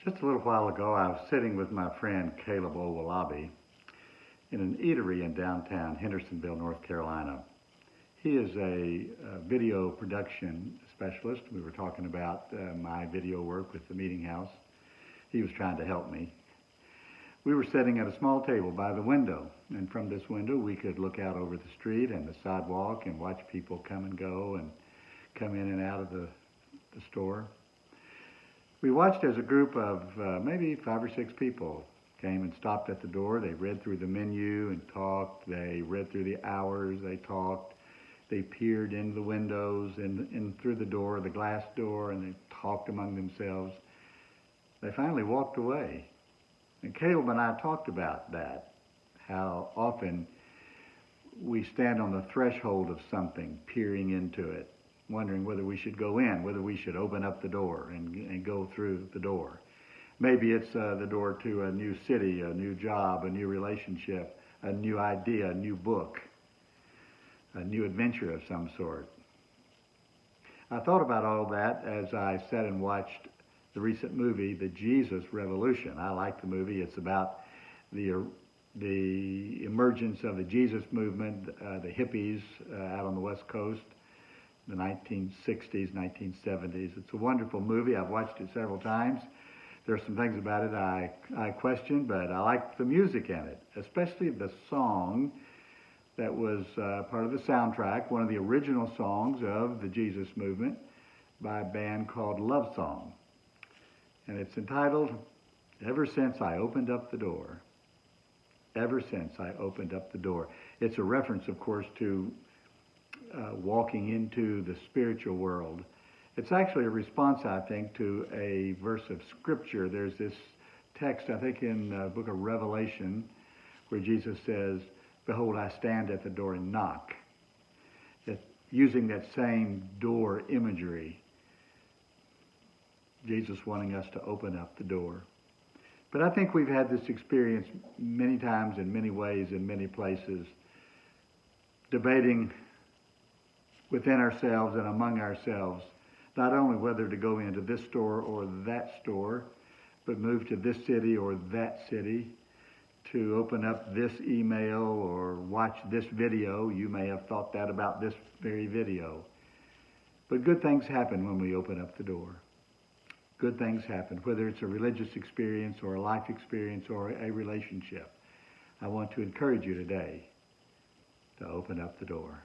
Just a little while ago, I was sitting with my friend Caleb Owolabi in an eatery in downtown Hendersonville, North Carolina. He is a video production specialist. We were talking about my video work with the Meeting House. He was trying to help me. We were sitting at a small table by the window, and from this window we could look out over the street and the sidewalk and watch people come and go and come in and out of the store. We watched as a group of maybe 5 or 6 people came and stopped at the door. They read through the menu and talked. They read through the hours. They talked. They peered into the windows and through the door, the glass door, and they talked among themselves. They finally walked away. And Caleb and I talked about that, how often we stand on the threshold of something, peering into it, wondering whether we should go in, whether we should open up the door and go through the door. Maybe it's the door to a new city, a new job, a new relationship, a new idea, a new book, a new adventure of some sort. I thought about all that as I sat and watched the recent movie, The Jesus Revolution. I like the movie. It's about the emergence of the Jesus movement, the hippies out on the West Coast, the 1960s, 1970s. It's a wonderful movie. I've watched it several times. There's some things about it I question, but I like the music in it, especially the song that was part of the soundtrack, one of the original songs of the Jesus movement by a band called Love Song. And it's entitled, Ever Since I Opened Up the Door. Ever Since I Opened Up the Door. It's a reference, of course, to walking into the spiritual world. It's actually a response, I think, to a verse of Scripture. There's this text, I think, in the book of Revelation, where Jesus says, Behold, I stand at the door and knock. Using that same door imagery, Jesus wanting us to open up the door. But I think we've had this experience many times, in many ways, in many places, debating within ourselves and among ourselves, not only whether to go into this store or that store, but move to this city or that city, to open up this email or watch this video. You may have thought that about this very video. But good things happen when we open up the door. Good things happen, whether it's a religious experience or a life experience or a relationship. I want to encourage you today to open up the door.